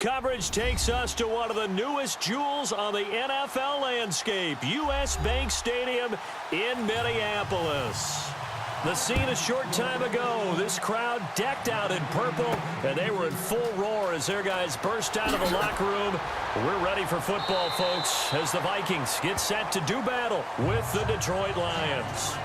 coverage takes us to one of the newest jewels on the NFL landscape, U.S. Bank Stadium in Minneapolis. The scene a short time ago, this crowd decked out in purple, and they were in full roar as their guys burst out of the locker room. We're ready for football, folks, as the Vikings get set to do battle with the Detroit Lions.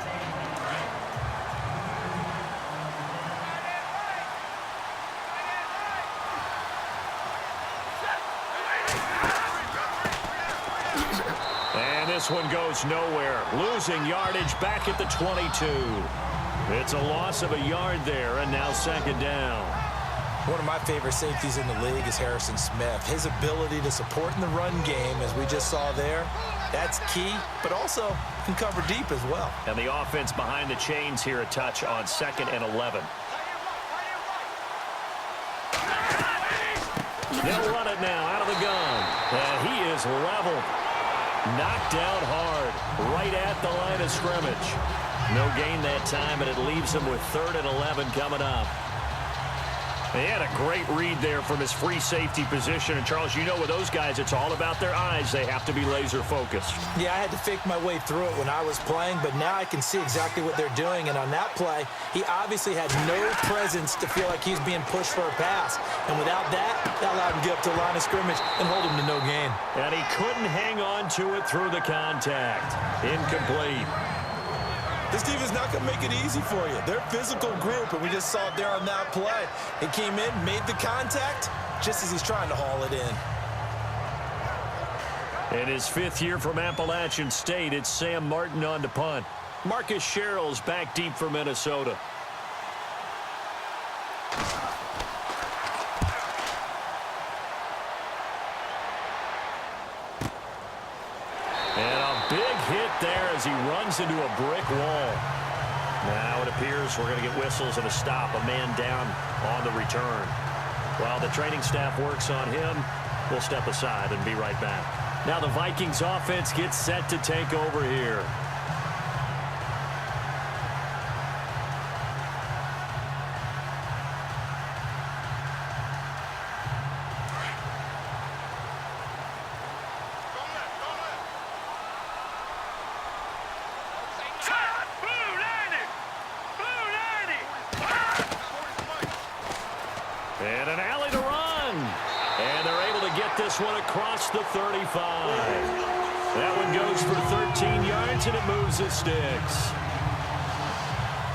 This one goes nowhere, losing yardage back at the 22. It's a loss of a yard there, and now second down. One of my favorite safeties in the league is Harrison Smith. His ability to support in the run game, as we just saw there, that's key, but also can cover deep as well. And the offense behind the chains here, a touch on 2nd and 11. They'll run it now out of the gun, and he is leveled. Knocked down hard, right at the line of scrimmage. No gain that time, and it leaves him with 3rd and 11 coming up. He had a great read there from his free safety position. And, Charles, you know with those guys, it's all about their eyes. They have to be laser-focused. Yeah, I had to fake my way through it when I was playing, but now I can see exactly what they're doing. And on that play, he obviously had no presence to feel like he's being pushed for a pass. And without that, that allowed him to get up to the line of scrimmage and hold him to no gain. And he couldn't hang on to it through the contact. Incomplete. This team is not going to make it easy for you. They're a physical group, and we just saw it there on that play. He came in, made the contact, just as he's trying to haul it in. In his 5th year from Appalachian State, it's Sam Martin on to punt. Marcus Sherrill's back deep for Minnesota. There as he runs into a brick wall. Now it appears we're going to get whistles and a stop, a man down on the return. While the training staff works on him, we'll step aside and be right back. Now the Vikings offense gets set to take over here. And an alley to run. And they're able to get this one across the 35. That one goes for 13 yards, and it moves the sticks.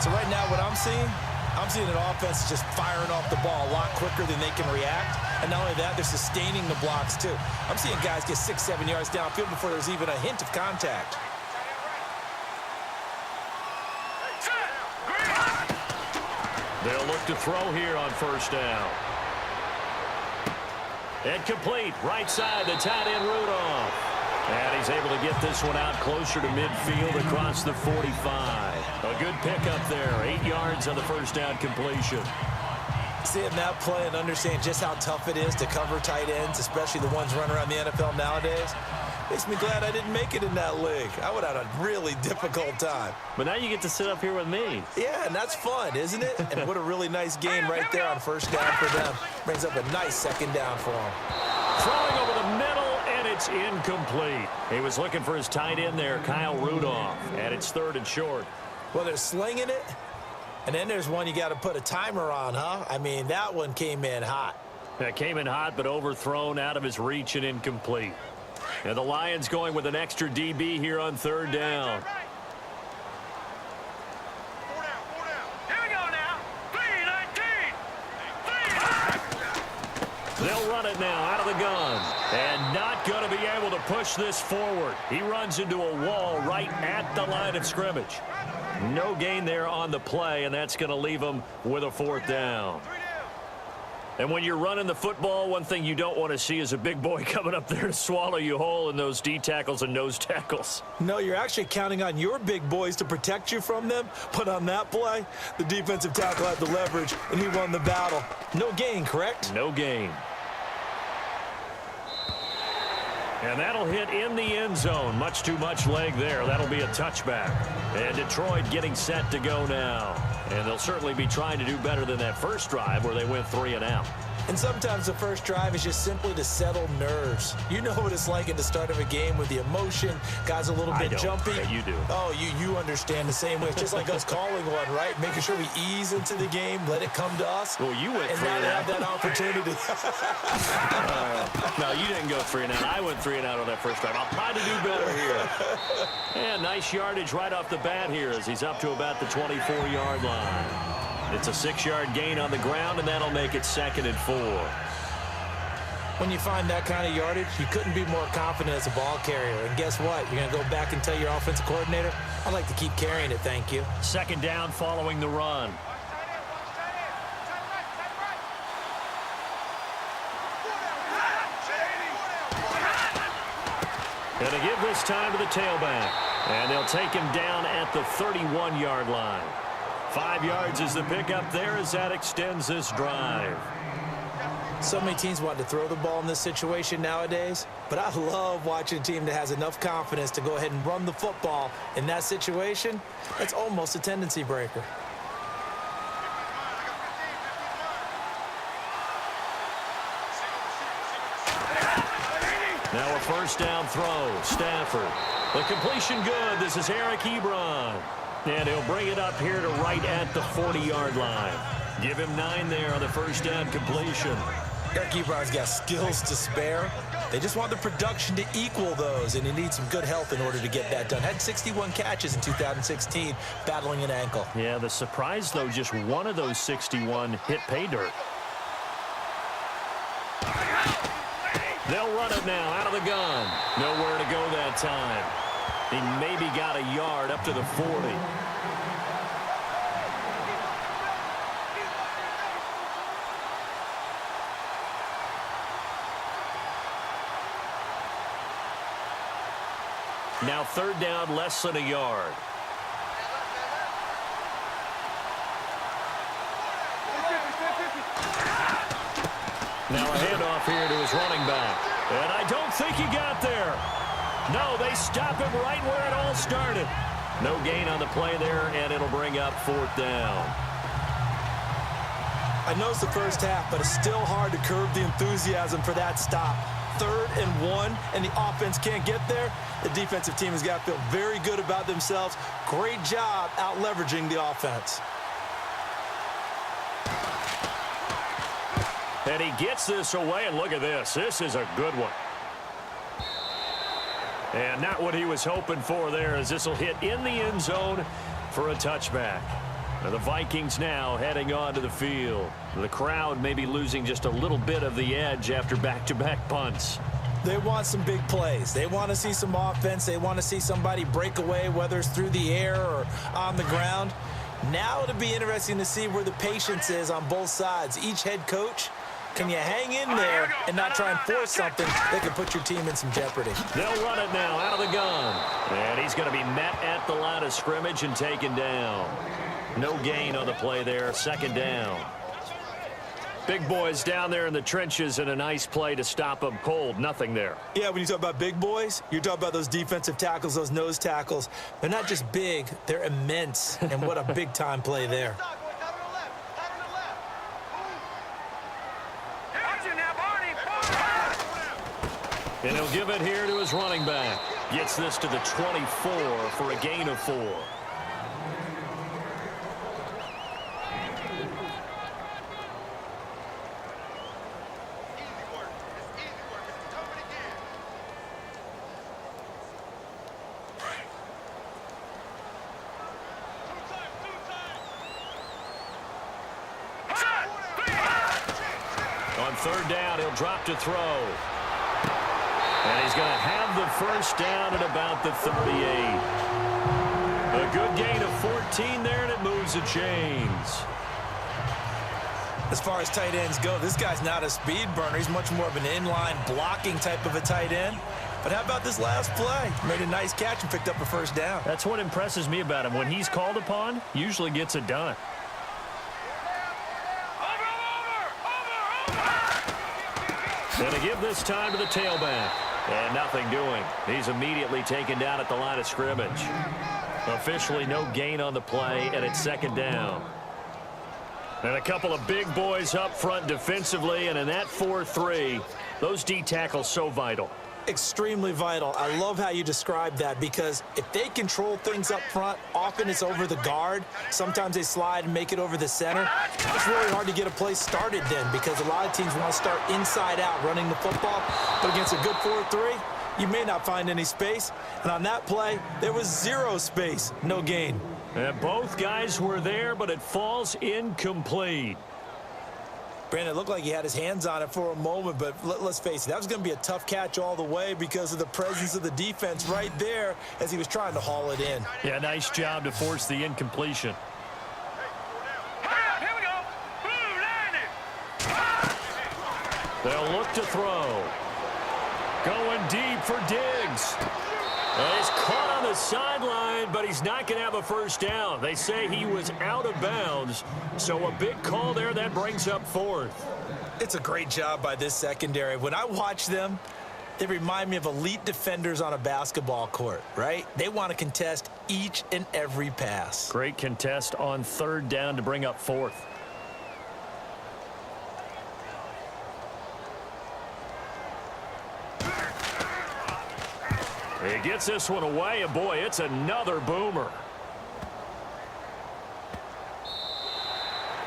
So right now what I'm seeing an offense just firing off the ball a lot quicker than they can react. And not only that, they're sustaining the blocks too. I'm seeing guys get 6-7 yards downfield before there's even a hint of contact. They'll look to throw here on 1st down. And complete, right side, the tight end Rudolph. And he's able to get this one out closer to midfield across the 45. A good pickup there, 8 yards on the 1st down completion. Seeing that play and understand just how tough it is to cover tight ends, especially the ones running around the NFL nowadays, makes me glad I didn't make it in that league. I would have had a really difficult time. But now you get to sit up here with me. Yeah, and that's fun, isn't it? And what a really nice game right there on 1st down for them. Brings up a nice 2nd down for them. Throwing over the middle, and it's incomplete. He was looking for his tight end there, Kyle Rudolph, and it's 3rd and short. Well, they're slinging it, and then there's one you got to put a timer on, huh? I mean, that one came in hot. That came in hot, but overthrown, out of his reach, and incomplete. And the Lions going with an extra DB here on 3rd down. Here we go now. 3-19. They'll run it now out of the gun. And not going to be able to push this forward. He runs into a wall right at the line of scrimmage. No gain there on the play, and that's going to leave him with a 4th down. And when you're running the football, one thing you don't want to see is a big boy coming up there to swallow you whole in those D tackles and nose tackles. No, you're actually counting on your big boys to protect you from them. But on that play, the defensive tackle had the leverage, and he won the battle. No gain, correct? No gain. And that'll hit in the end zone. Much too much leg there. That'll be a touchback. And Detroit getting set to go now. And they'll certainly be trying to do better than that first drive where they went 3 and out. And sometimes the first drive is just simply to settle nerves. You know what it's like at the start of a game with the emotion, guys a little bit jumpy. Yeah, you do. Oh, you understand the same way. It's just like us calling one, right? Making sure we ease into the game, let it come to us. Well, you went and 3 now and to out. have that opportunity. No, you didn't go 3 and out. I went 3 and out on that first drive. I'll try to do better here. And nice yardage right off the bat here as he's up to about the 24-yard line. It's a 6-yard gain on the ground, and that'll make it 2nd and 4. When you find that kind of yardage, you couldn't be more confident as a ball carrier. And guess what? You're going to go back and tell your offensive coordinator, I'd like to keep carrying it, thank you. 2nd down following the run. Going to give this time to the tailback. And they'll take him down at the 31-yard line. 5 yards is the pickup there as that extends this drive. So many teams want to throw the ball in this situation nowadays, but I love watching a team that has enough confidence to go ahead and run the football in that situation. That's almost a tendency breaker. Now a first down throw. Stafford. The completion good. This is Eric Ebron. And he'll bring it up here to right at the 40-yard line. Give him 9 there on the first down completion. Eric Ebron's got skills to spare. They just want the production to equal those, and he needs some good health in order to get that done. Had 61 catches in 2016, battling an ankle. Yeah, the surprise, though, just one of those 61 hit pay dirt. They'll run it now out of the gun. Nowhere to go that time. He maybe got a yard up to the 40. Now 3rd down, less than a yard. Now a handoff here to his running back. And I don't think he got there. No, they stop him right where it all started. No gain on the play there, and it'll bring up 4th down. I know it's the first half, but it's still hard to curb the enthusiasm for that stop. 3rd and 1, and the offense can't get there. The defensive team has got to feel very good about themselves. Great job out leveraging the offense. And he gets this away, and look at this. This is a good one. And not what he was hoping for there, as this will hit in the end zone for a touchback. Now the Vikings now heading onto the field. The crowd may be losing just a little bit of the edge after back-to-back punts. They want some big plays. They want to see some offense. They want to see somebody break away, whether it's through the air or on the ground. Now it'll be interesting to see where the patience is on both sides. Each head coach, can you hang in there and not try and force something that can put your team in some jeopardy? They'll run it now out of the gun. And he's going to be met at the line of scrimmage and taken down. No gain on the play there. 2nd down. Big boys down there in the trenches, and a nice play to stop them cold. Nothing there. Yeah, when you talk about big boys, you're talking about those defensive tackles, those nose tackles. They're not just big, they're immense. And what a big-time play there. And he'll give it here to his running back. Gets this to the 24 for a gain of 4. On 3rd down, he'll drop to throw. And he's going to have the first down at about the 38. A good gain of 14 there, and it moves the chains. As far as tight ends go, this guy's not a speed burner. He's much more of an inline blocking type of a tight end. But how about this last play? Made a nice catch and picked up a first down. That's what impresses me about him. When he's called upon, usually gets it done. And to give this time to the tailback. And nothing doing. He's immediately taken down at the line of scrimmage. Officially no gain on the play, and it's 2nd down. And a couple of big boys up front defensively, and in that 4-3, those D tackles so vital. Extremely vital. I love how you describe that, because if they control things up front, often it's over the guard. Sometimes they slide and make it over the center. It's really hard to get a play started then, because a lot of teams want to start inside out running the football. But against a good 4-3, you may not find any space. And on that play, there was zero space, no gain. And both guys were there, but it falls incomplete. Brandon, it looked like he had his hands on it for a moment, but let's face it, that was going to be a tough catch all the way because of the presence of the defense right there as he was trying to haul it in. Yeah, nice job to force the incompletion. Here we go. They'll look to throw. Going deep for Diggs. And he's caught on the sideline, but he's not going to have a first down. They say he was out of bounds, so a big call there that brings up fourth. It's a great job by this secondary. When I watch them, they remind me of elite defenders on a basketball court, right? They want to contest each and every pass. Great contest on third down to bring up fourth. He gets this one away, and boy, it's another boomer.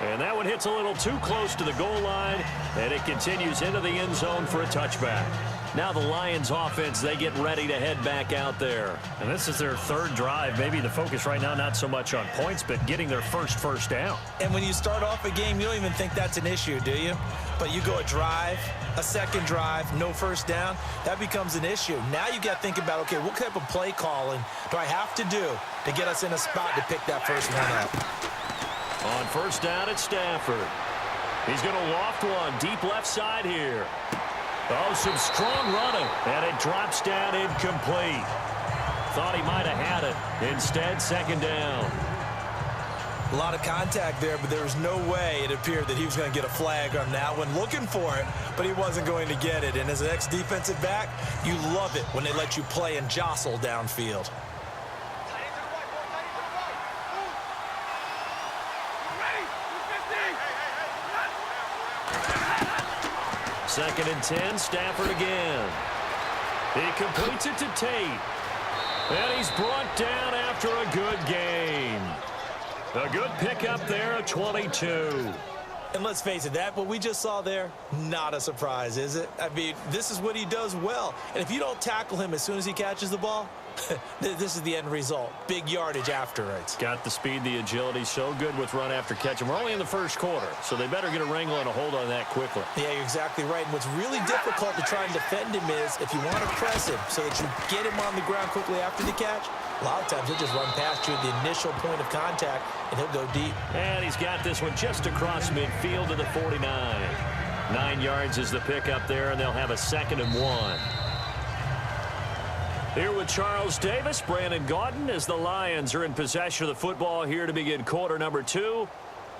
And that one hits a little too close to the goal line, and it continues into the end zone for a touchback. Now the Lions offense, they get ready to head back out there. And this is their third drive. Maybe the focus right now not so much on points, but getting their first down. And when you start off a game, you don't even think that's an issue, do you? But you go a drive, a second drive, no first down, that becomes an issue. Now you got to think about, okay, what type of play calling do I have to do to get us in a spot to pick that first one up? On first down at Stafford. He's going to loft one deep left side here. Oh, some strong running, and it drops down incomplete. Thought he might have had it. Instead, second down. A lot of contact there, but there was no way it appeared that he was going to get a flag on that one. Looking for it, but he wasn't going to get it. And as an ex-defensive back, you love it when they let you play and jostle downfield. Second and 10, Stafford again. He completes it to Tate. And he's brought down after a good game. A good pickup there at 22. And let's face it, what we just saw there, not a surprise, is it? I mean, this is what he does well. And if you don't tackle him as soon as he catches the ball, this is the end result. Big yardage afterwards. Got the speed, the agility, so good with run after catch. And we're only in the first quarter, so they better get a wrangle and a hold on that quickly. Yeah, you're exactly right. And what's really difficult to try and defend him is if you want to press him so that you get him on the ground quickly after the catch, a lot of times he'll just run past you at the initial point of contact, and he'll go deep. And he's got this one just across midfield to the 49. 9 yards is the pickup there, and they'll have a 2nd and 1. Here with Charles Davis, Brandon Gaudin, as the Lions are in possession of the football here to begin quarter number 2.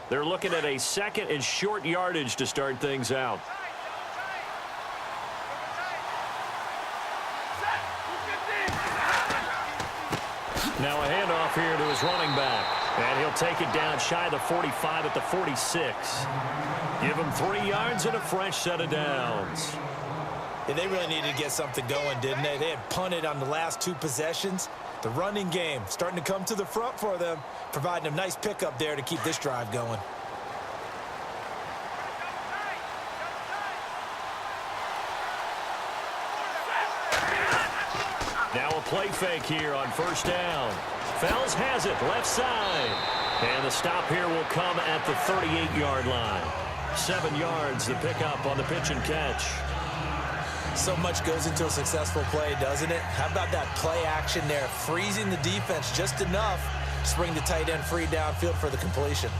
They're looking at a 2nd and short yardage to start things out. Now a handoff here to his running back. And he'll take it down shy of the 45 at the 46. Give him 3 yards and a fresh set of downs. Yeah, they really needed to get something going, didn't they? They had punted on the last 2 possessions. The running game starting to come to the front for them, providing a nice pickup there to keep this drive going. Now a play fake here on first down. Fells has it left side. And the stop here will come at the 38-yard line. 7 yards the pickup on the pitch and catch. So much goes into a successful play, doesn't it? How about that play action there, freezing the defense just enough to bring the tight end free downfield for the completion.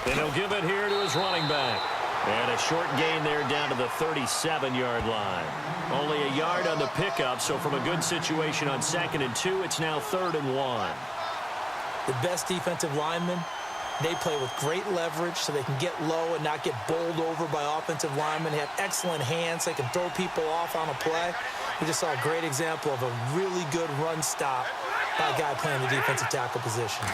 And he'll give it here to his running back. And a short gain there down to the 37-yard line. Only a yard on the pickup, so from a good situation on 2nd and 2, it's now 3rd and 1. The best defensive lineman They play with great leverage so they can get low and not get bowled over by offensive linemen. They have excellent hands. So they can throw people off on a play. We just saw a great example of a really good run stop by a guy playing the defensive tackle position.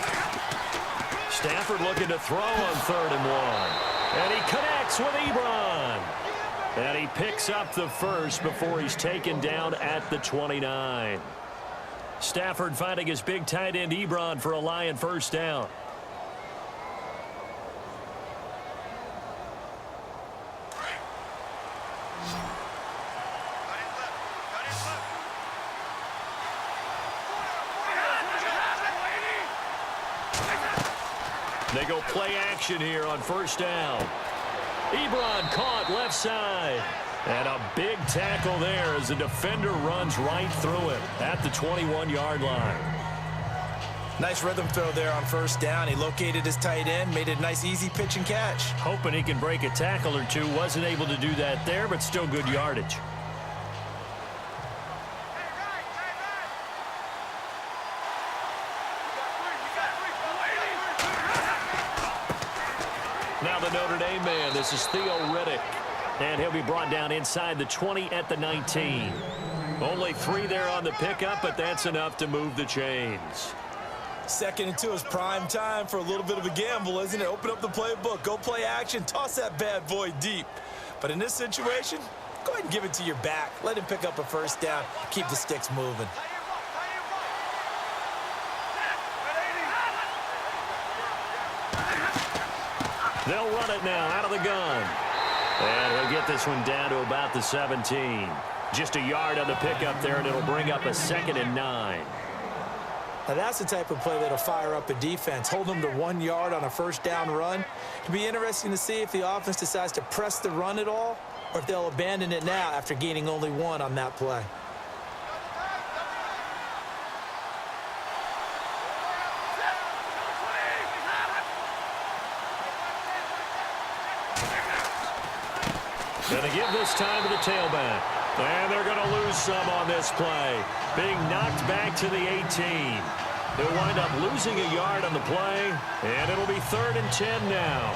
Stafford looking to throw on 3rd and 1. And he connects with Ebron. And he picks up the first before he's taken down at the 29. Stafford finding his big tight end Ebron for a Lion first down. They go play action here on first down. Ebron caught left side. And a big tackle there as the defender runs right through it at the 21-yard line. Nice rhythm throw there on first down. He located his tight end, made it a nice easy pitch and catch. Hoping he can break a tackle or two. Wasn't able to do that there, but still good yardage. Now the Notre Dame man, this is Theo Riddick. And he'll be brought down inside the 20 at the 19. Only 3 there on the pickup, but that's enough to move the chains. 2nd and 2 is prime time for a little bit of a gamble, isn't it? Open up the playbook, go play action, toss that bad boy deep. But in this situation, go ahead and give it to your back. Let him pick up a first down, keep the sticks moving. They'll run it now out of the gun. And he'll get this one down to about the 17. Just a yard on the pickup there, and it'll bring up a 2nd and 9. Now that's the type of play that'll fire up a defense. Hold them to 1 yard on a first down run. It'll be interesting to see if the offense decides to press the run at all, or if they'll abandon it now after gaining only 1 on that play. Going to give this time to the tailback. And they're going to lose some on this play. Being knocked back to the 18. They'll wind up losing a yard on the play. And it'll be 3rd and 10 now.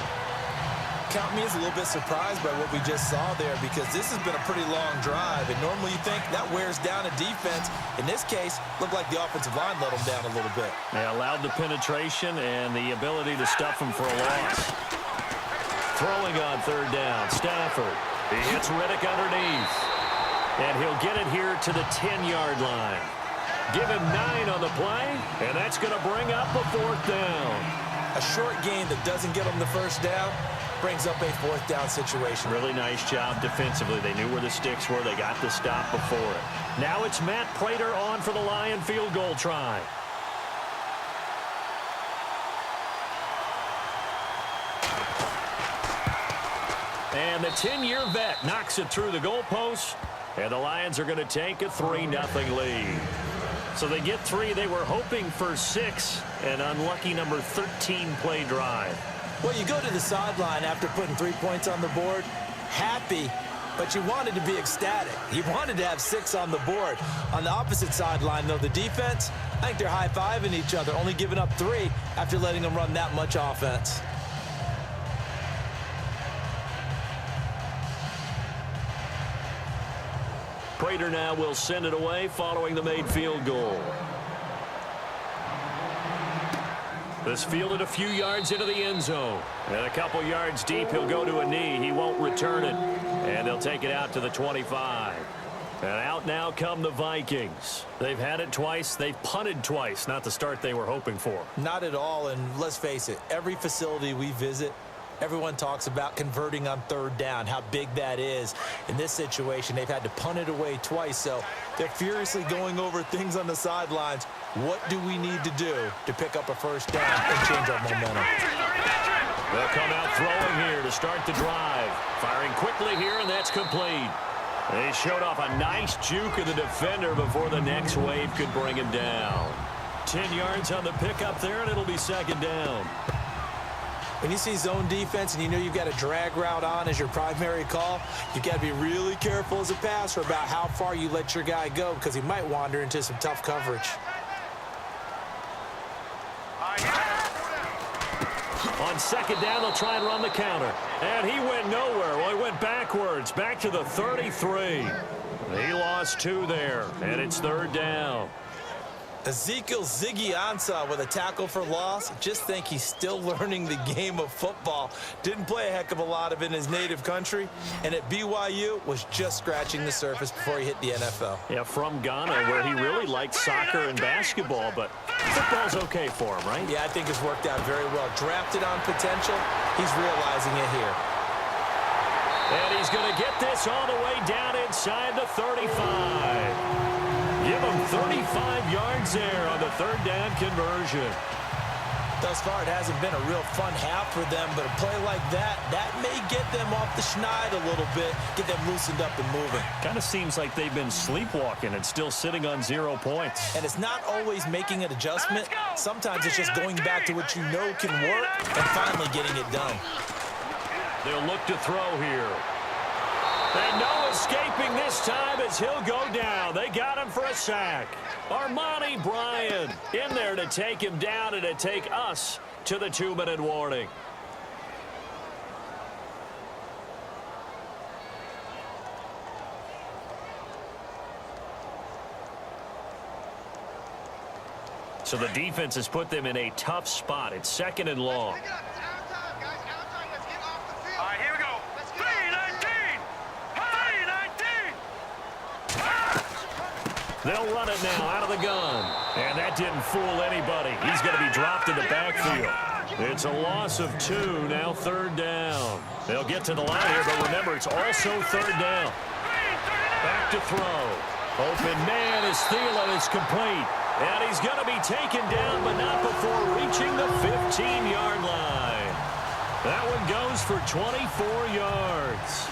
Count me as a little bit surprised by what we just saw there, because this has been a pretty long drive. And normally you think that wears down a defense. In this case, looked like the offensive line let them down a little bit. They allowed the penetration and the ability to stuff them for a loss. Throwing on 3rd down, Stafford. He hits Riddick underneath. And he'll get it here to the 10-yard line. Give him 9 on the play, and that's going to bring up a 4th down. A short gain that doesn't get them the first down brings up a 4th down situation. Really nice job defensively. They knew where the sticks were. They got the stop before it. Now it's Matt Prater on for the Lion field goal try. And the 10-year vet knocks it through the goalpost. And the Lions are going to take a 3-0 lead. So they get 3. They were hoping for 6. An unlucky number 13 play drive. Well, you go to the sideline after putting 3 points on the board, happy, but you wanted to be ecstatic. You wanted to have 6 on the board. On the opposite sideline, though, the defense, I think they're high-fiving each other, only giving up 3 after letting them run that much offense. Prater now will send it away following the made field goal. This fielded a few yards into the end zone. And a couple yards deep, he'll go to a knee. He won't return it. And they'll take it out to the 25. And out now come the Vikings. They've had it twice. They've punted twice. Not the start they were hoping for. Not at all, and let's face it, every facility we visit, everyone talks about converting on 3rd down, how big that is. In this situation, they've had to punt it away twice, so they're furiously going over things on the sidelines. What do we need to do to pick up a first down and change our momentum? They'll come out throwing here to start the drive. Firing quickly here, and that's complete. They showed off a nice juke of the defender before the next wave could bring him down. 10 yards on the pickup there, and it'll be 2nd down. When you see zone defense and you know you've got a drag route on as your primary call, you've got to be really careful as a passer about how far you let your guy go, because he might wander into some tough coverage. On On second down, they'll try and run the counter. And he went nowhere. Well, he went backwards, back to the 33. He lost 2 there, and it's third down. Ezekiel Ziggy Ansah with a tackle for loss. Just think he's still learning the game of football. Didn't play a heck of a lot of it in his native country, and at BYU was just scratching the surface before he hit the NFL. Yeah, from Ghana, where he really liked soccer and basketball, but football's okay for him, right? Yeah, I think it's worked out very well. Drafted on potential, he's realizing it here. And he's going to get this all the way down inside the 35. Give him 35 yards there on the third down conversion. Thus far, it hasn't been a real fun half for them, but a play like that may get them off the schneid a little bit, get them loosened up and moving. Kind of seems like they've been sleepwalking and still sitting on 0 points. And it's not always making an adjustment. Sometimes it's just going back to what you know can work and finally getting it done. They'll look to throw here. And no escaping this time as he'll go down. They got him for a sack. Armani Bryant in there to take him down and to take us to the 2-minute warning. So the defense has put them in a tough spot. It's second and long. They'll run it now out of the gun. And that didn't fool anybody. He's going to be dropped in the backfield. It's a loss of 2, now third down. They'll get to the line here, but remember, it's also third down. Back to throw. Open man is Thielen. It's complete. And he's going to be taken down, but not before reaching the 15-yard line. That one goes for 24 yards.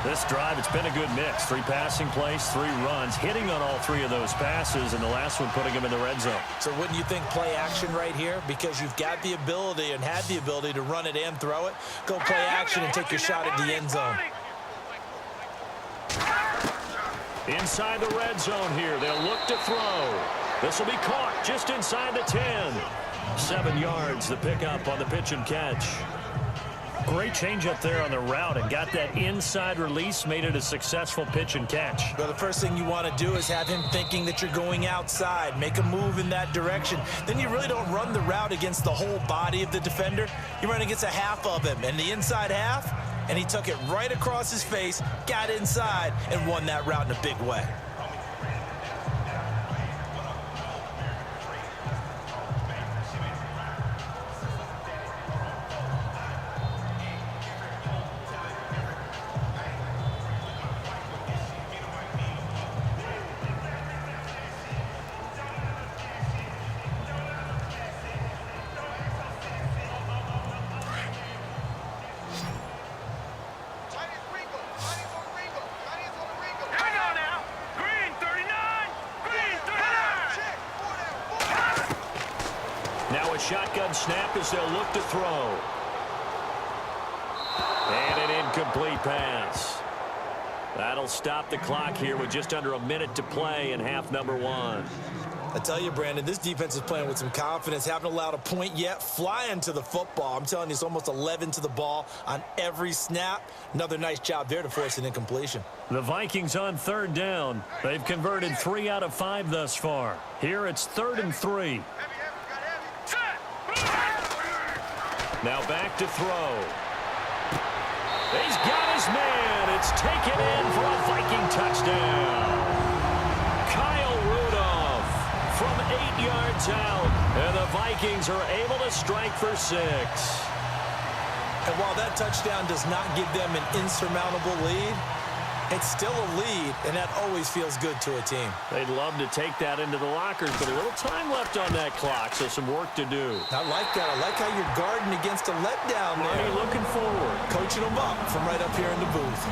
This drive, it's been a good mix. 3 passing plays, 3 runs, hitting on all 3 of those passes, and the last one putting him in the red zone. So wouldn't you think play action right here? Because you've got the ability and had the ability to run it and throw it. Go play action and take your shot at the end zone. Inside the red zone here, they'll look to throw. This will be caught just inside the 10. 7 yards, the pickup on the pitch and catch. Great change up there on the route and got that inside release, made it a successful pitch and catch. Well, the first thing you want to do is have him thinking that you're going outside, make a move in that direction. Then you really don't run the route against the whole body of the defender. You run against a half of him, and the inside half, and he took it right across his face, got inside, and won that route in a big way. Now a shotgun snap as they'll look to throw. And an incomplete pass. That'll stop the clock here with just under a minute to play in half number 1. I tell you, Brandon, this defense is playing with some confidence. Haven't allowed a point yet. Flying to the football. I'm telling you, it's almost 11 to the ball on every snap. Another nice job there to force an incompletion. The Vikings on third down. They've converted 3 out of 5 thus far. Here it's 3rd and 3. Now back to throw. He's got his man. It's taken in for a Viking touchdown. Kyle Rudolph from 8 yards out. And the Vikings are able to strike for 6. And while that touchdown does not give them an insurmountable lead, it's still a lead, and that always feels good to a team. They'd love to take that into the lockers, but a little time left on that clock, so some work to do. I like that. I like how you're guarding against a letdown there. Marty looking forward. Coaching them up from right up here in the booth.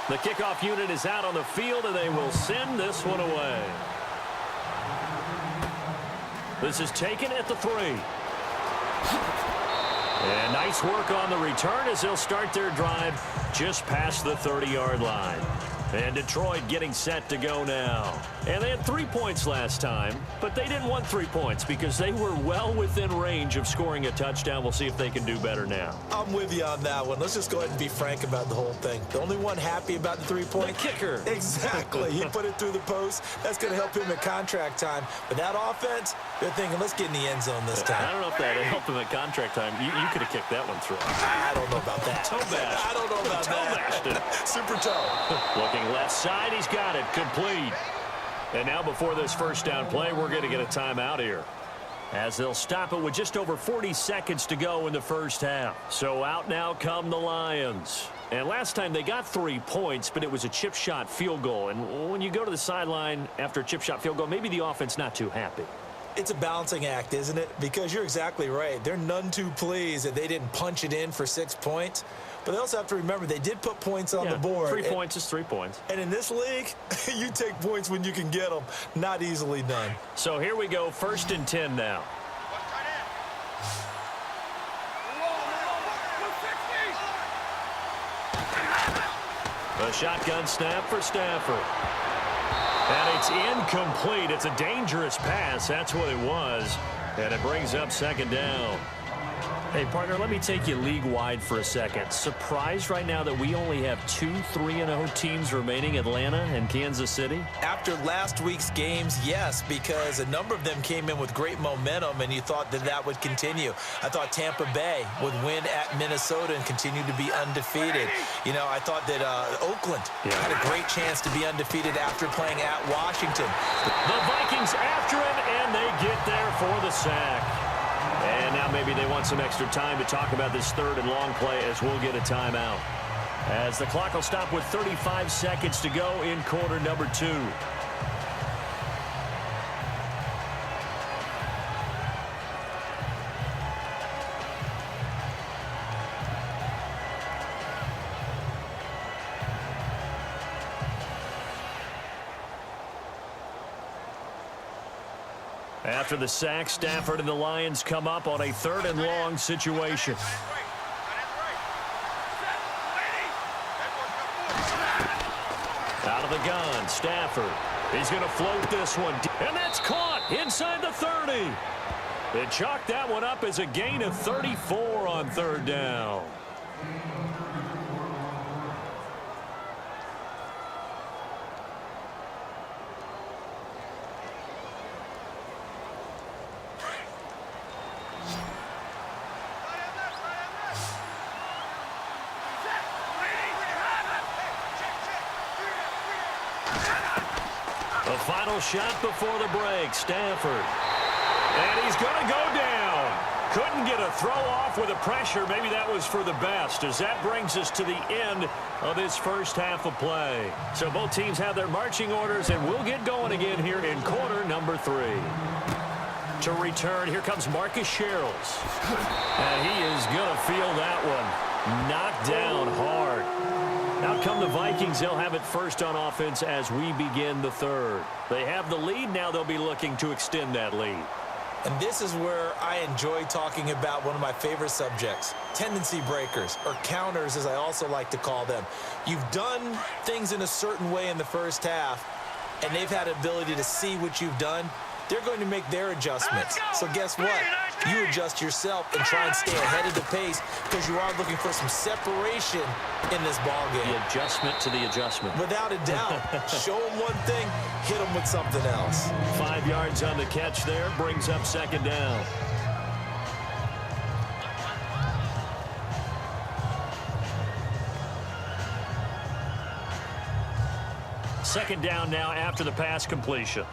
The kickoff unit is out on the field, and they will send this one away. This is taken at the 3. And nice work on the return as they'll start their drive just past the 30-yard line. And Detroit getting set to go now. And they had 3 points last time, but they didn't want 3 points because they were well within range of scoring a touchdown. We'll see if they can do better now. I'm with you on that one. Let's just go ahead and be frank about the whole thing. The only one happy about the 3-point? The kicker. Exactly. He put it through the post. That's going to help him at contract time. But that offense, they're thinking, let's get in the end zone this time. I don't know if that helped him at contract time. You could have kicked that one through. I don't know about that. Toe bash. I don't know about that. Super toe. Looking left side, he's got it. Complete. And now before this first down play, we're going to get a timeout here, as they'll stop it with just over 40 seconds to go in the first half. So out now come the Lions. And last time they got 3 points, but it was a chip shot field goal. And when you go to the sideline after a chip shot field goal, maybe the offense not too happy. It's a balancing act, isn't it? Because you're exactly right. They're none too pleased that they didn't punch it in for 6 points. But they also have to remember they did put points on the board. 3 points is 3 points. And in this league, you take points when you can get them. Not easily done. So here we go, 1st and 10 now. A shotgun snap for Stafford. And it's incomplete. It's a dangerous pass. That's what it was. And it brings up 2nd down. Hey, partner, let me take you league-wide for a second. Surprised right now that we only have 2 3-0 teams remaining, Atlanta and Kansas City? After last week's games, yes, because a number of them came in with great momentum, and you thought that that would continue. I thought Tampa Bay would win at Minnesota and continue to be undefeated. You know, I thought that Oakland had a great chance to be undefeated after playing at Washington. The Vikings after him, and they get there for the sack. And now maybe they want some extra time to talk about this 3rd and long play as we'll get a timeout. As the clock will stop with 35 seconds to go in quarter number 2. After the sack, Stafford and the Lions come up on a 3rd and long situation. Out of the gun, Stafford. He's going to float this one. And that's caught inside the 30. They chalked that one up as a gain of 34 on 3rd down. The final shot before the break, Stafford. And he's going to go down. Couldn't get a throw off with the pressure. Maybe that was for the best, as that brings us to the end of this first half of play. So both teams have their marching orders, and we'll get going again here in quarter number 3. To return, here comes Marcus Sherrills. And he is going to feel that one. Knocked down hard. Out come the Vikings. They'll have it first on offense as we begin the 3rd. They have the lead. Now they'll be looking to extend that lead. And this is where I enjoy talking about one of my favorite subjects, tendency breakers, or counters as I also like to call them. You've done things in a certain way in the first half, and they've had ability to see what you've done. They're going to make their adjustments. So guess what? You adjust yourself and try and stay ahead of the pace because you are looking for some separation in this ball game. The adjustment to the adjustment. Without a doubt. Show them one thing, hit them with something else. 5 yards on the catch there, brings up 2nd down. Second down now after the pass completion.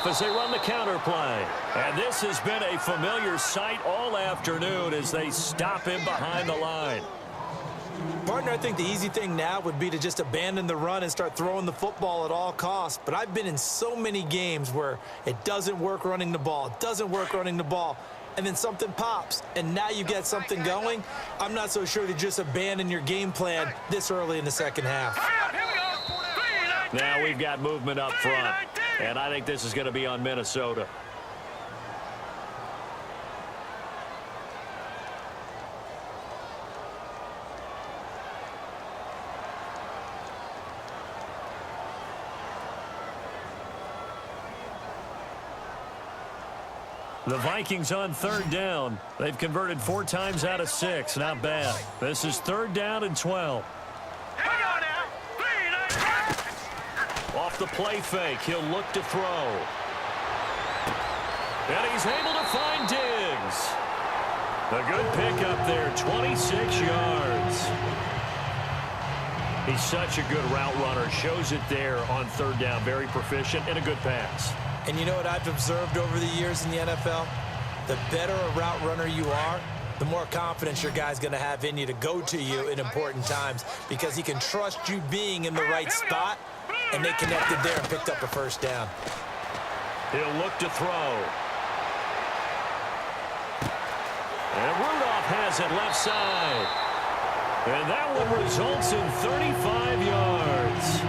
As they run the counter play. And this has been a familiar sight all afternoon as they stop him behind the line. Partner, I think the easy thing now would be to just abandon the run and start throwing the football at all costs. But I've been in so many games where it doesn't work running the ball, and then something pops, and now you get something going. I'm not so sure to just abandon your game plan this early in the second half. Now we've got movement up front, and I think this is going to be on Minnesota. The Vikings on third down. They've converted 4 times out of 6. Not bad. This is third down and 12. Off the play fake, he'll look to throw. And he's able to find Diggs. A good pickup there, 26 yards. He's such a good route runner. Shows it there on third down. Very proficient and a good pass. And you know what I've observed over the years in the NFL? The better a route runner you are, the more confidence your guy's going to have in you to go to you in important times because he can trust you being in the right spot, and they connected there and picked up a first down. He'll look to throw. And Rudolph has it left side. And that one results in 35 yards.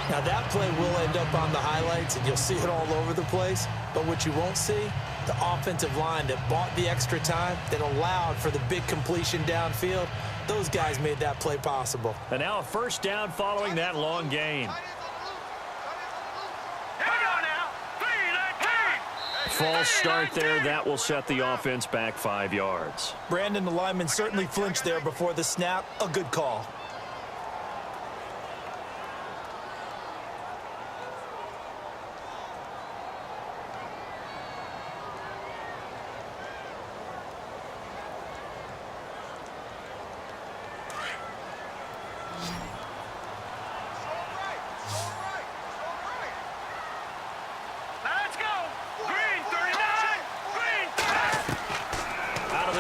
Now, that play will end up on the highlights, and you'll see it all over the place. But what you won't see, the offensive line that bought the extra time, that allowed for the big completion downfield, those guys made that play possible. And now a first down following that long gain. False start there. That will set the offense back 5 yards. Brandon, the lineman certainly flinched there before the snap. A good call.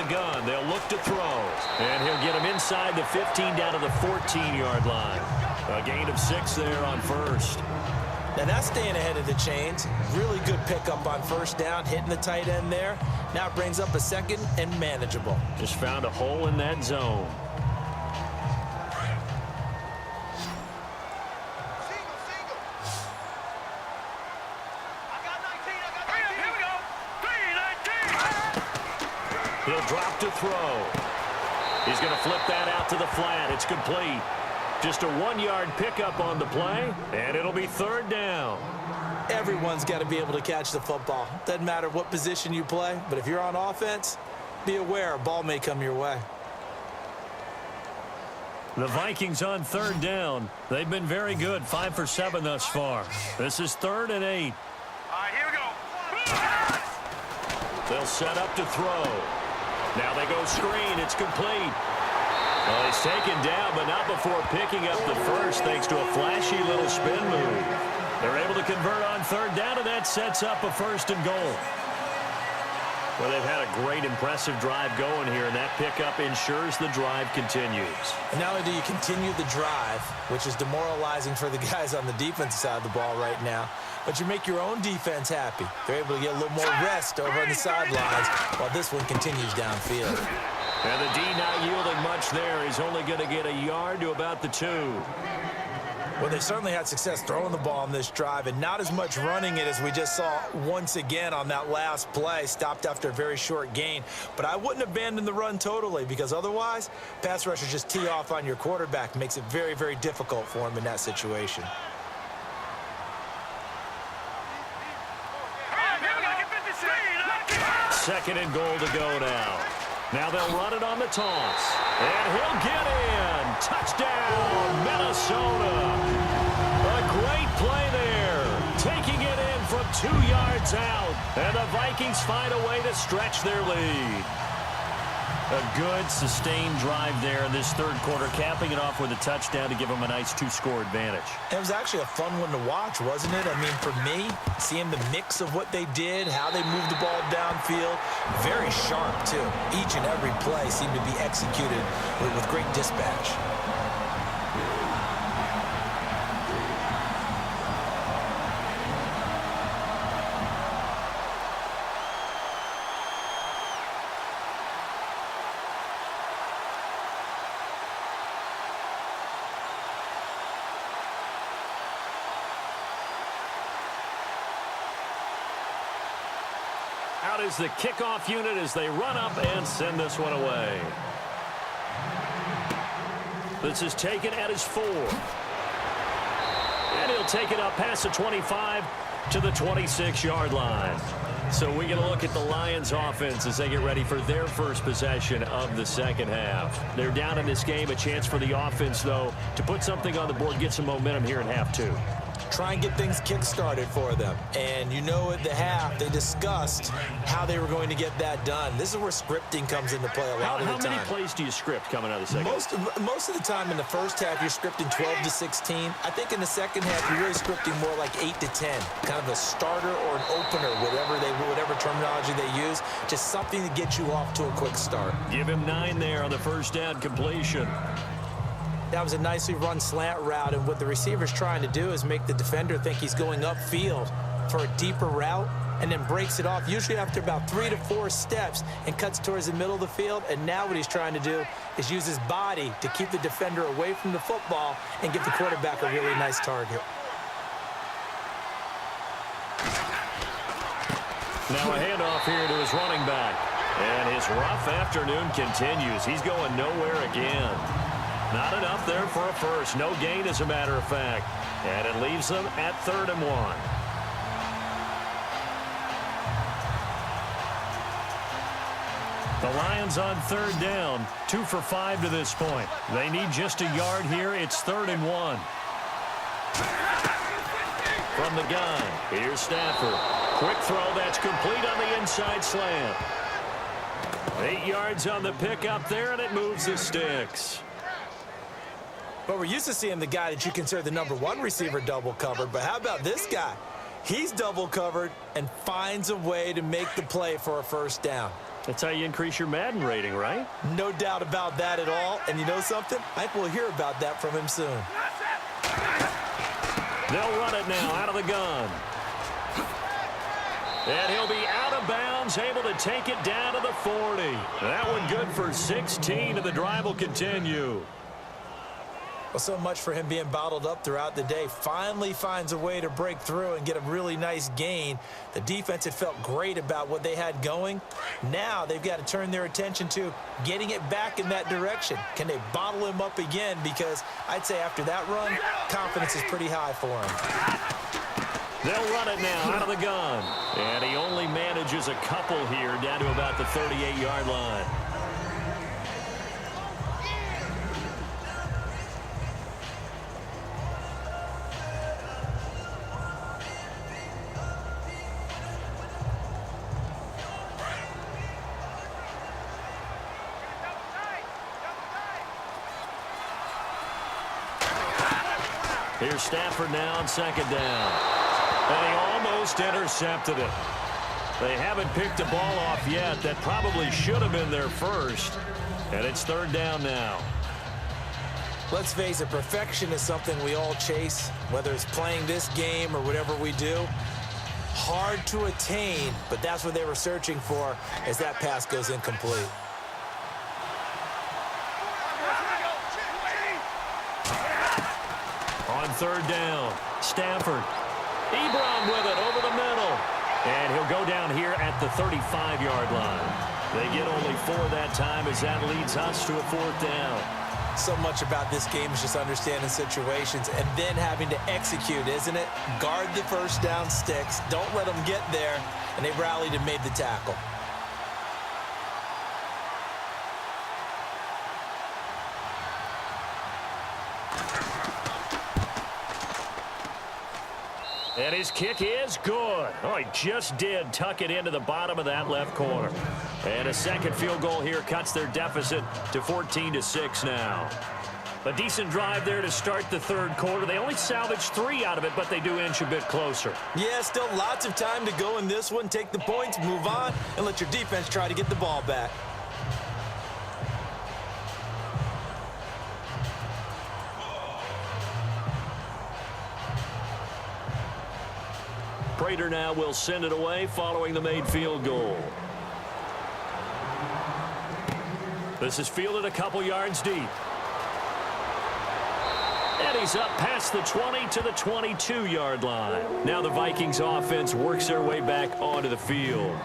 Gun. They'll look to throw. And he'll get him inside the 15 down to the 14-yard line. A gain of 6 there on first. Now that's staying ahead of the chains. Really good pickup on first down, hitting the tight end there. Now it brings up a second and manageable. Just found a hole in that zone. He'll drop to throw. He's going to flip that out to the flat. It's complete. Just a 1-yard pickup on the play, and it'll be third down. Everyone's got to be able to catch the football. Doesn't matter what position you play, but if you're on offense, be aware a ball may come your way. The Vikings on third down. They've been very good, 5 for 7 thus far. This is 3rd and 8. All right, here we go. They'll set up to throw. Now they go screen. It's complete. Well, he's taken down, but not before picking up the first thanks to a flashy little spin move. They're able to convert on third down, and that sets up a 1st and goal. Well, they've had a great, impressive drive going here, and that pickup ensures the drive continues. And not only do you continue the drive, which is demoralizing for the guys on the defensive side of the ball right now, but you make your own defense happy. They're able to get a little more rest over on the sidelines while this one continues downfield. And the D not yielding much there. He's only going to get a yard to about the 2. Well, they certainly had success throwing the ball on this drive and not as much running it as we just saw once again on that last play. Stopped after a very short gain. But I wouldn't abandon the run totally because otherwise, pass rushers just tee off on your quarterback. Makes it very, very difficult for him in that situation. Second and goal to go now. Now they'll run it on the toss. And he'll get in. Touchdown, Minnesota. A great play there. Taking it in from 2 yards out. And the Vikings find a way to stretch their lead. A good, sustained drive there in this third quarter, capping it off with a touchdown to give them a nice 2-score advantage. It was actually a fun one to watch, wasn't it? I mean, for me, seeing the mix of what they did, how they moved the ball downfield, very sharp, too. Each and every play seemed to be executed with great dispatch. Out is the kickoff unit as they run up and send this one away. This is taken at his 4. And he'll take it up past the 25 to the 26-yard line. So we get a look at the Lions offense as they get ready for their first possession of the second half. They're down in this game. A chance for the offense, though, to put something on the board, get some momentum here in half 2. Try and get things kick-started for them. And you know at the half, they discussed how they were going to get that done. This is where scripting comes into play a lot of the time. How many plays do you script coming out of the second half? Most of the time in the first half, you're scripting 12 to 16. I think in the second half, you're really scripting more like 8 to 10. Kind of a starter or an opener, whatever terminology they use. Just something to get you off to a quick start. Give him 9 there on the first down completion. That was a nicely run slant route, and what the receiver's trying to do is make the defender think he's going upfield for a deeper route and then breaks it off, usually after about 3 to 4 steps, and cuts towards the middle of the field. And now what he's trying to do is use his body to keep the defender away from the football and give the quarterback a really nice target. Now a handoff here to his running back. And his rough afternoon continues. He's going nowhere again. Not enough there for a first. No gain, as a matter of fact. And it leaves them at 3rd and 1. The Lions on 3rd down. 2 for 5 to this point. They need just a yard here. It's 3rd and 1. From the gun, here's Stafford. Quick throw, that's complete on the inside slant. 8 yards on the pickup there, and it moves the sticks. But we're used to seeing the guy that you consider the #1 receiver double covered. But how about this guy? He's double covered and finds a way to make the play for a first down. That's how you increase your Madden rating, right? No doubt about that at all. And you know something? I think we'll hear about that from him soon. They'll run it now out of the gun. And he'll be out of bounds, able to take it down to the 40. That one good for 16, and the drive will continue. Well, so much for him being bottled up throughout the day. Finally finds a way to break through and get a really nice gain. The defense had felt great about what they had going. Now they've got to turn their attention to getting it back in that direction. Can they bottle him up again? Because I'd say after that run, confidence is pretty high for him. They'll run it now out of the gun. And he only manages a couple here down to about the 38-yard line. Here's Stafford now on 2nd down. And he almost intercepted it. They haven't picked the ball off yet. That probably should have been their first. And it's 3rd down now. Let's face it, perfection is something we all chase, whether it's playing this game or whatever we do. Hard to attain, but that's what they were searching for as that pass goes incomplete. On 3rd down, Stafford. Ebron with it over the middle. And he'll go down here at the 35-yard line. They get only 4 that time as that leads us to a 4th down. So much about this game is just understanding situations and then having to execute, isn't it? Guard the first down sticks. Don't let them get there. And they rallied and made the tackle. And his kick is good. Oh, he just did tuck it into the bottom of that left corner. And a second field goal here cuts their deficit to 14-6 now. A decent drive there to start the third quarter. They only salvaged 3 out of it, but they do inch a bit closer. Yeah, still lots of time to go in this one. Take the points, move on, and let your defense try to get the ball back. Prater now will send it away following the made field goal. This is fielded a couple yards deep. And he's up past the 20 to the 22-yard line. Now the Vikings offense works their way back onto the field.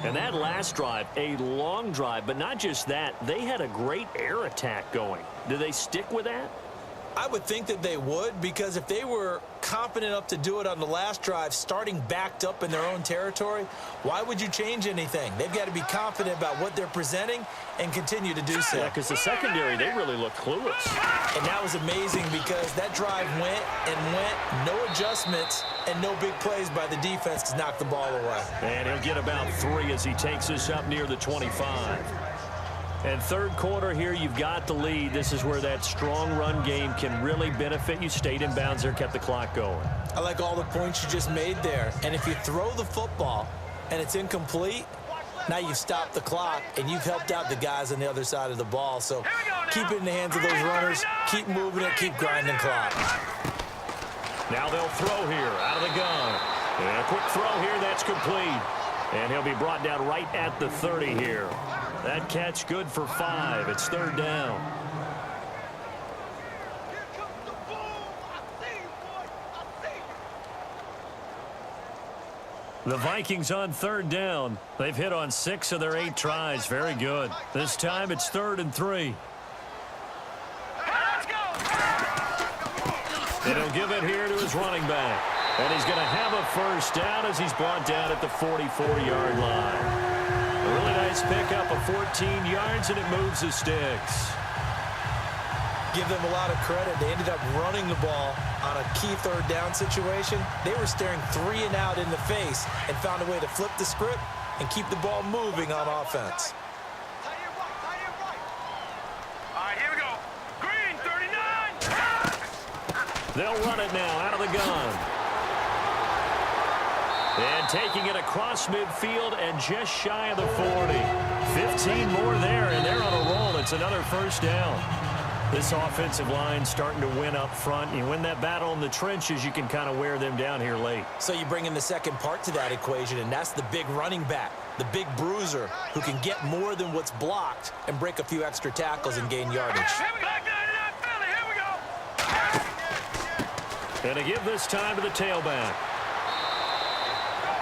And that last drive, a long drive, but not just that, they had a great air attack going. Do they stick with that? I would think that they would, because if they were confident enough to do it on the last drive, starting backed up in their own territory, why would you change anything? They've got to be confident about what they're presenting and continue to do so. Yeah, because the secondary, they really looked clueless. And that was amazing because that drive went and went, no adjustments and no big plays by the defense to knock the ball away. And he'll get about 3 as he takes us up near the 25. And third quarter here, you've got the lead. This is where that strong run game can really benefit you. Stayed in bounds there, kept the clock going. I like all the points you just made there. And if you throw the football and it's incomplete, now you've stopped the clock and you've helped out the guys on the other side of the ball. So keep it in the hands of those runners. Keep moving it. Keep grinding clock. Now they'll throw here out of the gun. And a quick throw here. That's complete. And he'll be brought down right at the 30 here. That catch good for 5. It's third down. The Vikings on third down. They've hit on 6 of their 8 tries. Very good. This time it's 3rd and 3. And he'll give it here to his running back. And he's going to have a first down as he's brought down at the 44-yard line. A really nice pickup of 14 yards, and it moves the sticks. Give them a lot of credit. They ended up running the ball on a key third down situation. They were staring 3 and out in the face and found a way to flip the script and keep the ball moving on offense. All right, here we go. Green, 39. They'll run it now out of the gun. And taking it across midfield and just shy of the 40. 15 more there, and they're on a roll. It's another first down. This offensive line starting to win up front. You win that battle in the trenches, you can kind of wear them down here late. So you bring in the second part to that equation, and that's the big running back, the big bruiser, who can get more than what's blocked and break a few extra tackles and gain yardage. And to give this time to the tailback.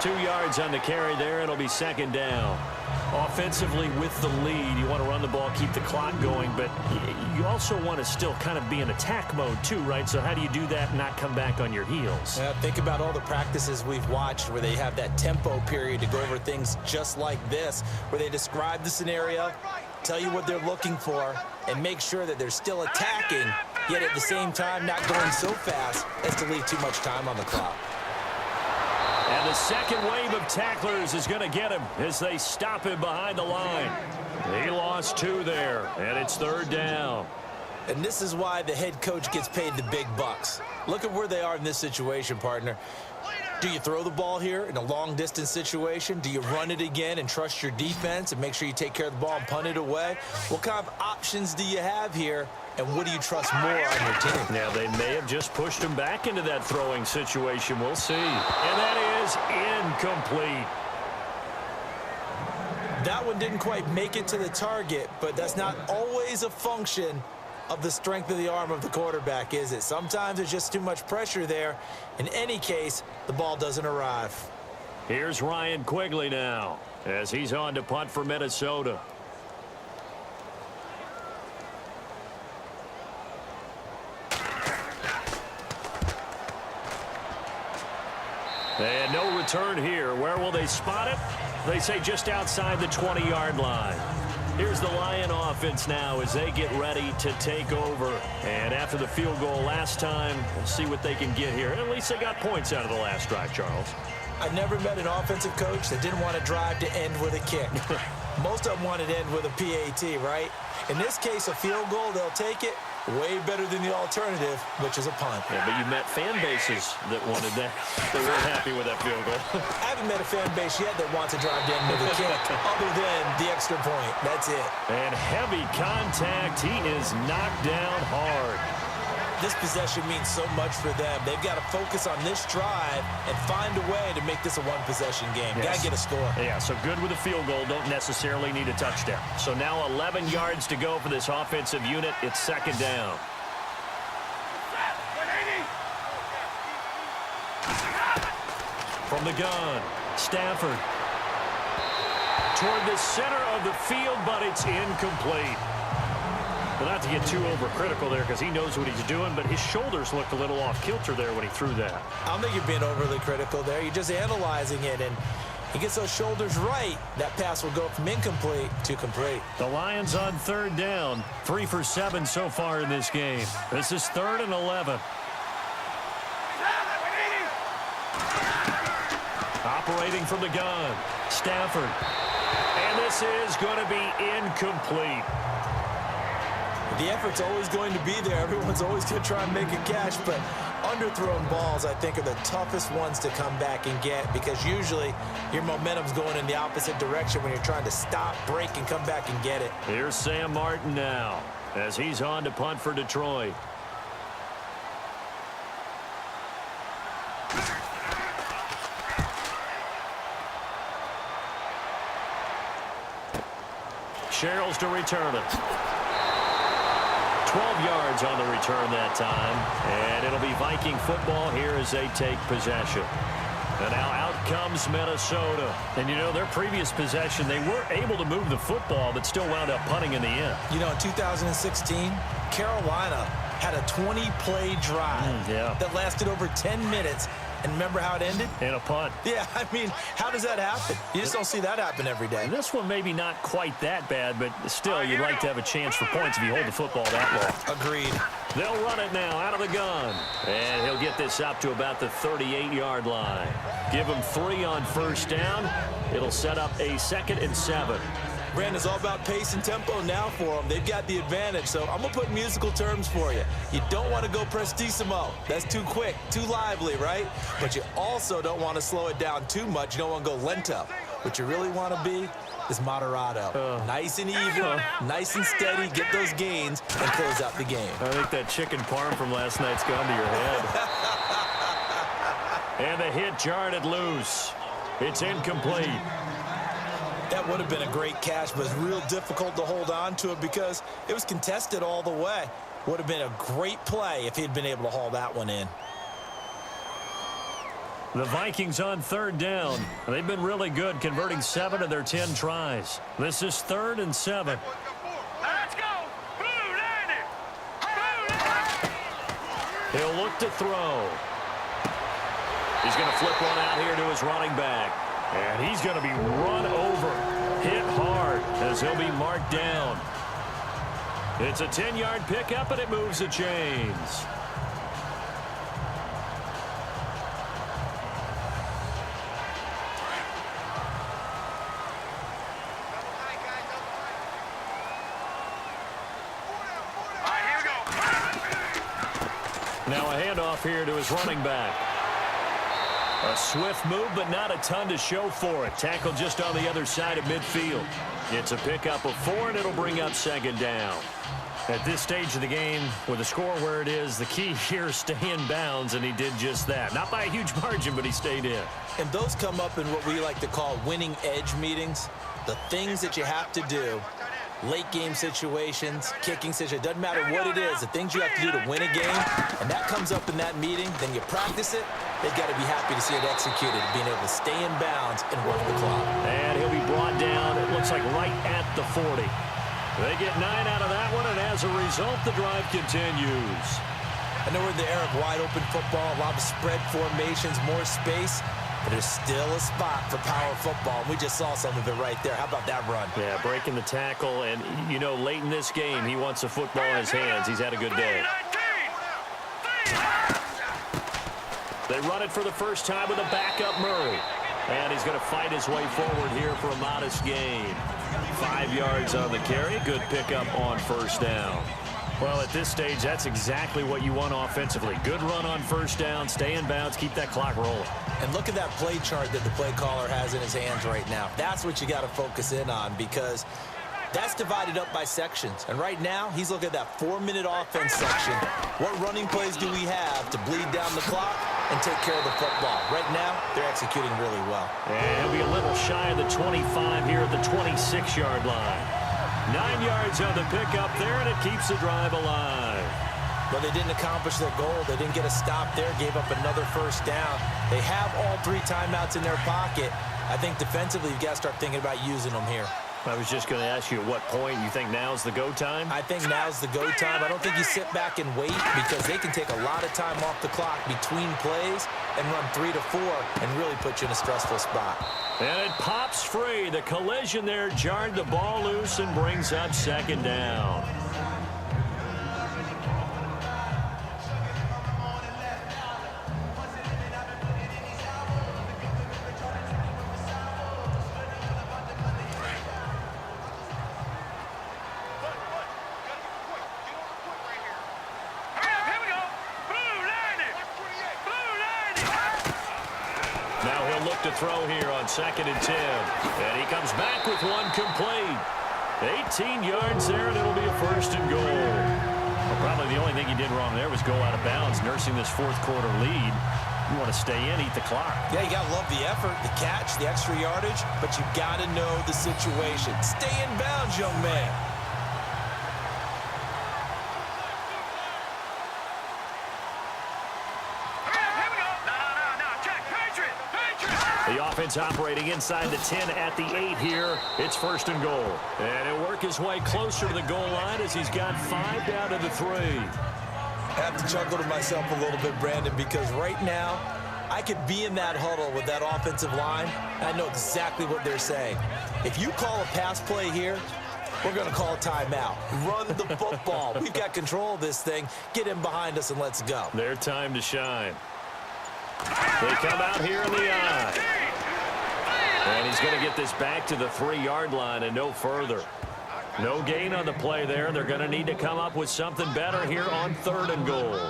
2 yards on the carry there. It'll be second down. Offensively with the lead, you want to run the ball, keep the clock going, but you also want to still kind of be in attack mode too, right? So how do you do that and not come back on your heels? Yeah, think about all the practices we've watched where they have that tempo period to go over things just like this, where they describe the scenario, tell you what they're looking for, and make sure that they're still attacking, yet at the same time not going so fast as to leave too much time on the clock. And the second wave of tacklers is going to get him as they stop him behind the line. He lost 2 there, and it's third down. And this is why the head coach gets paid the big bucks. Look at where they are in this situation, partner. Do you throw the ball here in a long-distance situation? Do you run it again and trust your defense and make sure you take care of the ball and punt it away? What kind of options do you have here, and what do you trust more on your team? Now, they may have just pushed him back into that throwing situation. We'll see. And that is incomplete. That one didn't quite make it to the target, but that's not always a function of the strength of the arm of the quarterback, is it? Sometimes there's just too much pressure there. In any case, the ball doesn't arrive. Here's Ryan Quigley now as he's on to punt for Minnesota. And no return here. Where will they spot it? They say just outside the 20-yard line. Here's the Lion offense now as they get ready to take over. And after the field goal last time, we'll see what they can get here. At least they got points out of the last drive, Charles. I never met an offensive coach that didn't want to drive to end with a kick. Most of them wanted to end with a PAT, right? In this case, a field goal, they'll take it. Way better than the alternative, which is a punt. Yeah, but you met fan bases that wanted that. They weren't happy with that field goal. I haven't met a fan base yet that wants to drive down with a kick other than the extra point. That's it. And heavy contact. He is knocked down hard. This possession means so much for them. They've got to focus on this drive and find a way to make this a one-possession game. Yes. Got to get a score. Yeah, so good with a field goal. Don't necessarily need a touchdown. So now 11 yards to go for this offensive unit. It's second down. From the gun, Stafford. Toward the center of the field, but it's incomplete. Well, not to get too overcritical there because he knows what he's doing, but his shoulders looked a little off kilter there when he threw that. I don't think you're being overly critical there. You're just analyzing it, and he gets those shoulders right. That pass will go from incomplete to complete. The Lions on third down. 3 for 7 so far in this game. This is 3rd and 11. Operating from the gun, Stafford. And this is going to be incomplete. The effort's always going to be there. Everyone's always going to try and make a catch, but underthrown balls, I think, are the toughest ones to come back and get because usually your momentum's going in the opposite direction when you're trying to stop, break, and come back and get it. Here's Sam Martin now as he's on to punt for Detroit. Sherrills to return it. 12 yards on the return that time. And it'll be Viking football here as they take possession. And now out comes Minnesota. And, you know, their previous possession, they were able to move the football, but still wound up punting in the end. You know, in 2016, Carolina had a 20-play drive that lasted over 10 minutes. And remember how it ended? In a punt. Yeah, I mean, how does that happen? You just don't see that happen every day. And this one maybe not quite that bad, but still, you'd like to have a chance for points if you hold the football that long. Agreed. They'll run it now out of the gun. And he'll get this up to about the 38-yard line. Give him 3 on first down. It'll set up a 2nd and 7. Brandon, it's all about pace and tempo now for them. They've got the advantage, so I'm going to put musical terms for you. You don't want to go prestissimo. That's too quick, too lively, right? But you also don't want to slow it down too much. You don't want to go lento. What you really want to be is moderato. Nice and even, nice and steady, get those gains, and close out the game. I think that chicken parm from last night's gone to your head. And the hit jarred it loose. It's incomplete. That would have been a great catch, but it's real difficult to hold on to it because it was contested all the way. Would have been a great play if he'd been able to haul that one in. The Vikings on third down. They've been really good, converting 7 of their 10 tries. This is 3rd and 7. Let's go! Blue landed! Blue landed! He'll look to throw. He's going to flip one out here to his running back. And he's going to be run over, hit hard, as he'll be marked down. It's a 10-yard pickup, and it moves the chains. All right, here we go. Now a handoff here to his running back. A swift move, but not a ton to show for it. Tackle just on the other side of midfield. It's a pickup of 4, and it'll bring up 2nd down. At this stage of the game, with the score where it is, the key here is stay in bounds, and he did just that. Not by a huge margin, but he stayed in. And those come up in what we like to call winning edge meetings. The things that you have to do, late game situations, kicking situations, doesn't matter what it is, the things you have to do to win a game, and that comes up in that meeting, then you practice it. They've got to be happy to see it executed, being able to stay in bounds and work the clock. And he'll be brought down, it looks like right at the 40. They get 9 out of that one, and as a result, the drive continues. I know we're in the era of wide-open football, a lot of spread formations, more space. But there's still a spot for power football. We just saw some of it right there. How about that run? Yeah, breaking the tackle. And, you know, late in this game, he wants the football in his hands. He's had a good day. They run it for the first time with a backup Murray. And he's going to fight his way forward here for a modest gain. 5 yards on the carry. Good pickup on first down. Well, at this stage, that's exactly what you want offensively. Good run on first down, stay in bounds, keep that clock rolling. And look at that play chart that the play caller has in his hands right now. That's what you got to focus in on, because that's divided up by sections. And right now, he's looking at that 4-minute offense section. What running plays do we have to bleed down the clock and take care of the football? Right now, they're executing really well. And he'll be a little shy of the 25 here at the 26-yard line. 9 yards on the pickup there, and it keeps the drive alive. But they didn't accomplish their goal. They didn't get a stop there, gave up another first down. They have all 3 timeouts in their pocket. I think defensively, you've got to start thinking about using them here. I was just going to ask you at what point you think now's the go time? I think now's the go time. I don't think you sit back and wait, because they can take a lot of time off the clock between plays and run 3 to 4 and really put you in a stressful spot. And it pops free. The collision there jarred the ball loose and brings up second down. To throw here on 2nd and 10. And he comes back with one complete. 18 yards there, and it'll be a 1st and goal. Well, probably the only thing he did wrong there was go out of bounds, nursing this 4th quarter lead. You want to stay in, eat the clock. Yeah, you got to love the effort, the catch, the extra yardage, but you got to know the situation. Stay in bounds, young man. The offense operating inside the 10 at the 8 here. It's 1st and goal. And he'll work his way closer to the goal line as he's got 5 down to the 3. I have to chuckle to myself a little bit, Brandon, because right now, I could be in that huddle with that offensive line, and I know exactly what they're saying. If you call a pass play here, we're going to call a timeout. Run the football. We've got control of this thing. Get in behind us and let's go. Their time to shine. They come out here in the eye. And he's going to get this back to the 3-yard line and no further. No gain on the play there. They're going to need to come up with something better here on 3rd and goal.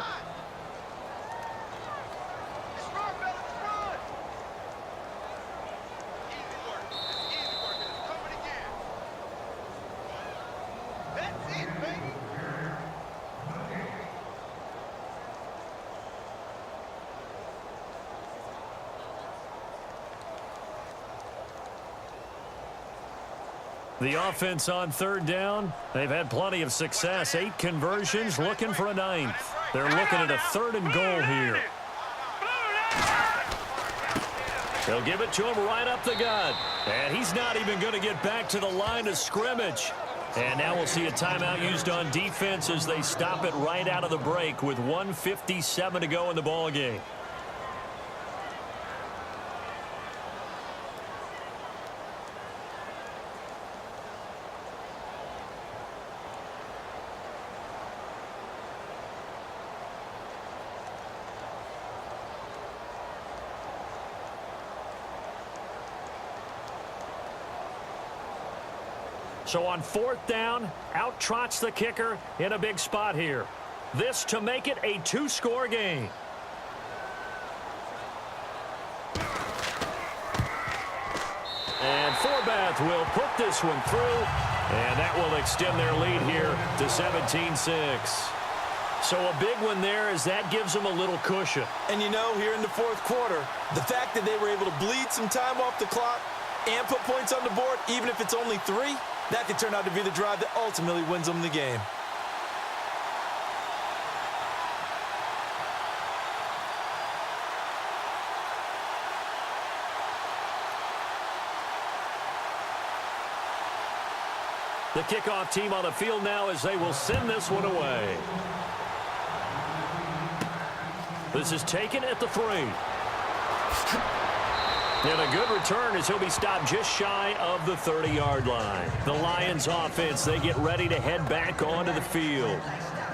The offense on 3rd down, they've had plenty of success. 8 conversions, looking for a 9th. They're looking at a 3rd and goal here. They'll give it to him right up the gut. And he's not even going to get back to the line of scrimmage. And now we'll see a timeout used on defense as they stop it right out of the break with 1:57 to go in the ball game. So on 4th down, out trots the kicker in a big spot here. This to make it a 2-score game. And Forbath will put this one through, and that will extend their lead here to 17-6. So a big one there as that gives them a little cushion. And you know, here in the 4th quarter, the fact that they were able to bleed some time off the clock and put points on the board, even if it's only 3, that could turn out to be the drive that ultimately wins them the game. The kickoff team on the field now as they will send this one away. This is taken at the 3. And a good return as he'll be stopped just shy of the 30-yard line. The Lions offense, they get ready to head back onto the field.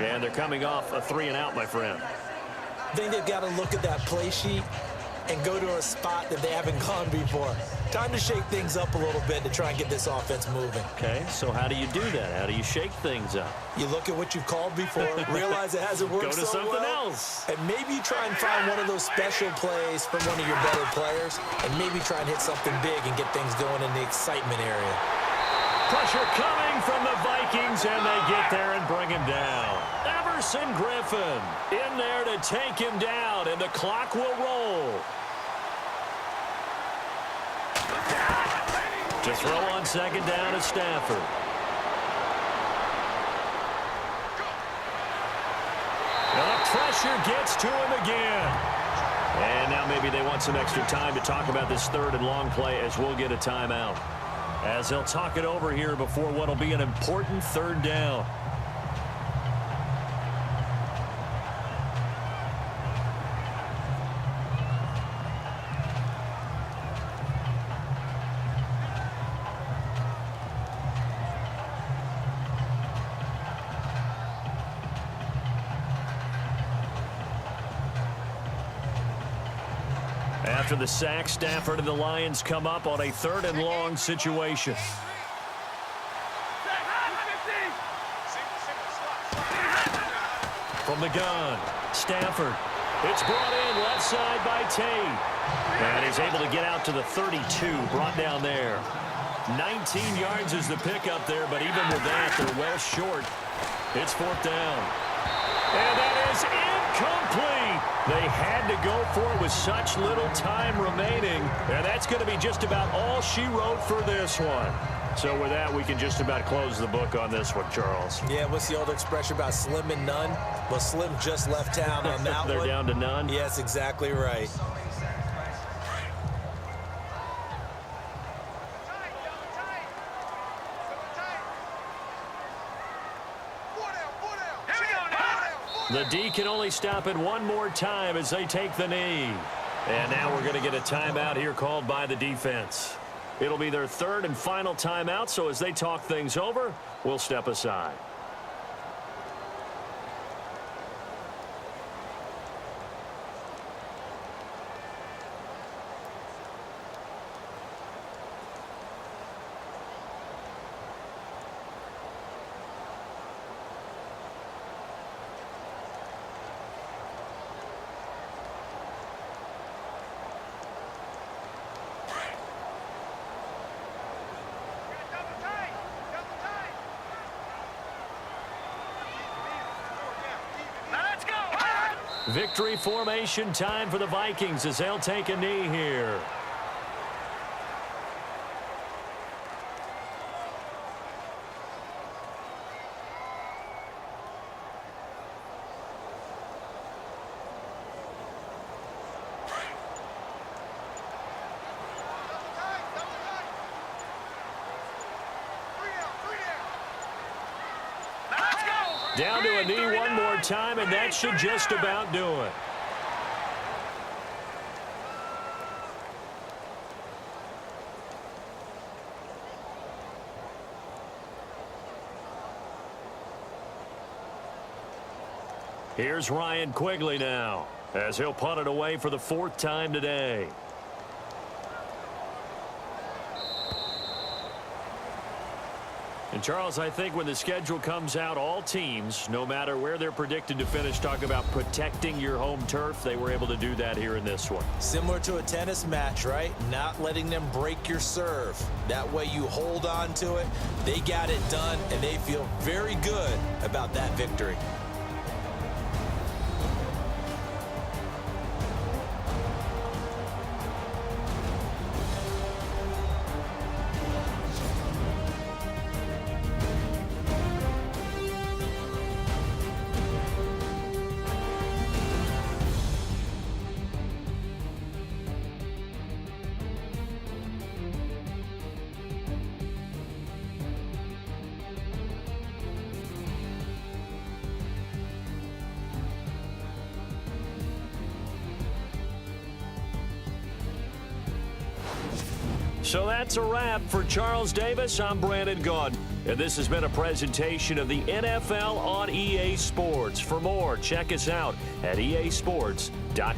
And they're coming off a 3-and-out, my friend. I think they've got to look at that play sheet and go to a spot that they haven't gone before. Time to shake things up a little bit to try and get this offense moving. Okay, so how do you do that? How do you shake things up? You look at what you've called before, realize it hasn't worked Go to so something well, else. and maybe try and find one of those special plays from one of your better players, and maybe try and hit something big and get things going in the excitement area. Pressure coming from the Vikings, and they get there and bring him down. Everson Griffin in there to take him down, and the clock will roll. To throw on second down is Stafford. The pressure gets to him again. And now maybe they want some extra time to talk about this third and long play as we'll get a timeout. As they'll talk it over here before what will be an important third down. After the sack, Stafford and the Lions come up on a third and long situation. From the gun, Stafford. It's brought in left side by Tate. And he's able to get out to the 32, brought down there. 19 yards is the pickup there, but even with that, they're well short. It's fourth down. And that is incomplete. They had to go for it with such little time remaining. And that's going to be just about all she wrote for this one. So with that, we can just about close the book on this one, Charles. Yeah, what's the old expression about slim and none? Well, Slim just left town on that They're one. down to none? Yes, exactly right. The D can only stop it one more time as they take the knee. And now we're going to get a timeout here called by the defense. It'll be their third and final timeout, so as they talk things over, we'll step aside. Victory formation time for the Vikings as they'll take a knee here. Down to a knee one more time, and that should just about do it. Here's Ryan Quigley now, as he'll punt it away for the fourth time today. And, Charles, I think when the schedule comes out, all teams, no matter where they're predicted to finish, talk about protecting your home turf. They were able to do that here in this one. Similar to a tennis match, right? Not letting them break your serve. That way you hold on to it. They got it done, and they feel very good about that victory. So that's a wrap. For Charles Davis, I'm Brandon Gaudin. And this has been a presentation of the NFL on EA Sports. For more, check us out at easports.com.